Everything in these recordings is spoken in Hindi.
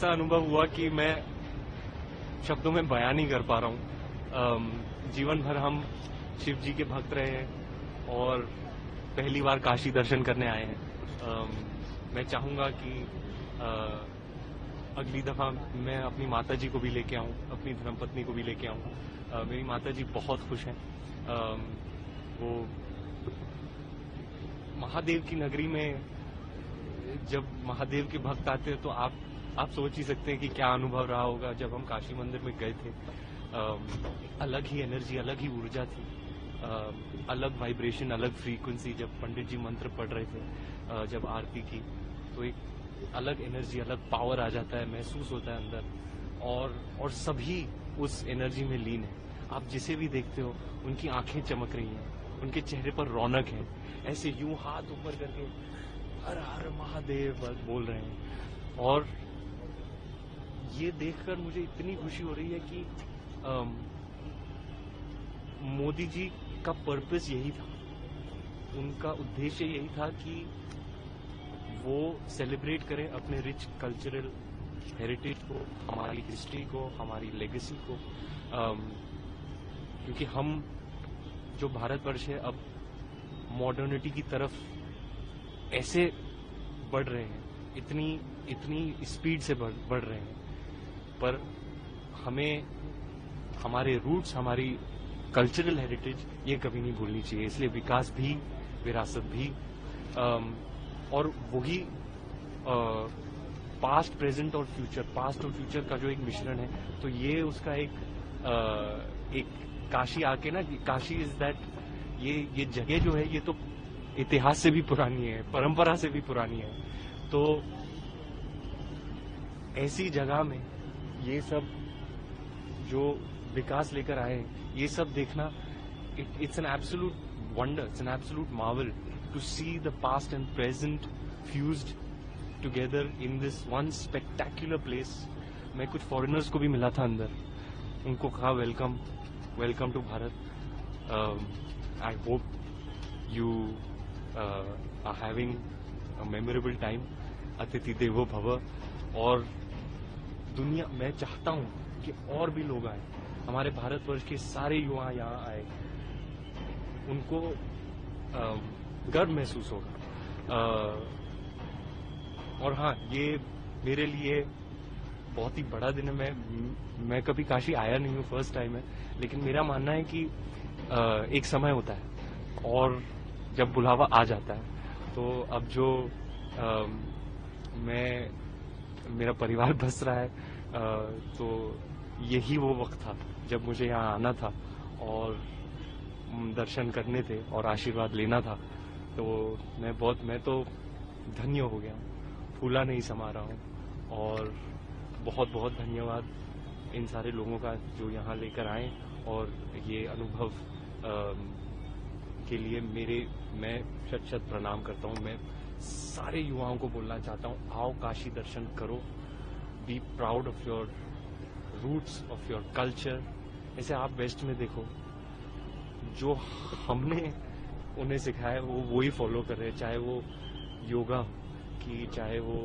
ऐसा अनुभव हुआ कि मैं शब्दों में बयान नहीं कर पा रहा हूँ। जीवन भर हम शिव जी के भक्त रहे हैं और पहली बार काशी दर्शन करने आए हैं। मैं चाहूँगा कि अगली दफ़ा मैं अपनी माताजी को भी लेके आऊँ, अपनी धर्मपत्नी को भी लेके आऊँ। मेरी माताजी बहुत खुश हैं। वो महादेव की नगरी में जब महादेव के भक्त आते हैं तो आप सोच ही सकते हैं कि क्या अनुभव रहा होगा जब हम काशी मंदिर में गए थे। अलग ही एनर्जी, अलग ही ऊर्जा थी, अलग वाइब्रेशन, अलग फ्रीक्वेंसी। जब पंडित जी मंत्र पढ़ रहे थे, जब आरती की, तो एक अलग एनर्जी, अलग पावर आ जाता है, महसूस होता है अंदर, और सभी उस एनर्जी में लीन है। आप जिसे भी देखते हो उनकी आंखें चमक रही हैं, उनके चेहरे पर रौनक है, ऐसे यूं हाथ ऊपर करके हर हर महादेव बोल रहे हैं। और ये देखकर मुझे इतनी खुशी हो रही है कि मोदी जी का पर्पस यही था, उनका उद्देश्य यही था कि वो सेलिब्रेट करें अपने रिच कल्चरल हेरिटेज को, हमारी हिस्ट्री को, हमारी लेगेसी को। क्योंकि हम जो भारतवर्ष है अब मॉडर्निटी की तरफ ऐसे बढ़ रहे हैं, इतनी स्पीड से बढ़ रहे हैं, पर हमें हमारे रूट्स, हमारी कल्चरल हेरिटेज ये कभी नहीं भूलनी चाहिए। इसलिए विकास भी, विरासत भी, और वही पास्ट, प्रेजेंट और फ्यूचर का जो एक मिश्रण है, तो ये उसका एक काशी आके ना, काशी इज दैट, ये जगह जो है ये तो इतिहास से भी पुरानी है, परंपरा से भी पुरानी है। तो ऐसी जगह में ये सब जो विकास लेकर आए, ये सब देखना, it's an absolute wonder, it's an absolute marvel to see the past and present fused together in this one spectacular place. मैं कुछ फॉरेनर्स को भी मिला था अंदर, उनको कहा welcome to Bharat. I hope you are having a memorable time, अतिथि देवो भव। और दुनिया, मैं चाहता हूं कि और भी लोग आए, हमारे भारतवर्ष के सारे युवा यहाँ आए, उनको गर्व महसूस होगा। और हाँ, ये मेरे लिए बहुत ही बड़ा दिन है। मैं कभी काशी आया नहीं हूँ, फर्स्ट टाइम है, लेकिन मेरा मानना है कि एक समय होता है और जब बुलावा आ जाता है, तो अब जो मेरा परिवार बस रहा है, तो यही वो वक्त था जब मुझे यहाँ आना था और दर्शन करने थे और आशीर्वाद लेना था। तो मैं तो धन्य हो गया हूँ, फूला नहीं समा रहा हूँ। और बहुत बहुत धन्यवाद इन सारे लोगों का जो यहाँ लेकर आए, और ये अनुभव के लिए मैं शत प्रणाम करता हूँ। मैं सारे युवाओं को बोलना चाहता हूँ, आओ काशी दर्शन करो, be proud of your roots, of your culture. ऐसे आप वेस्ट में देखो, जो हमने उन्हें सिखाया वो ही फॉलो कर रहे हैं, चाहे वो योगा हो, कि चाहे वो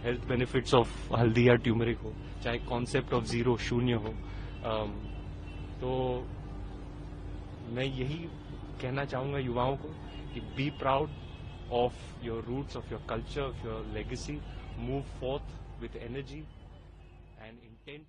हेल्थ बेनिफिट्स ऑफ हल्दी या ट्यूमरिक हो, चाहे कॉन्सेप्ट ऑफ जीरो, शून्य हो। तो मैं यही कहना चाहूंगा युवाओं को कि be proud of your roots, of your culture, of your legacy, move forth with energy and intent.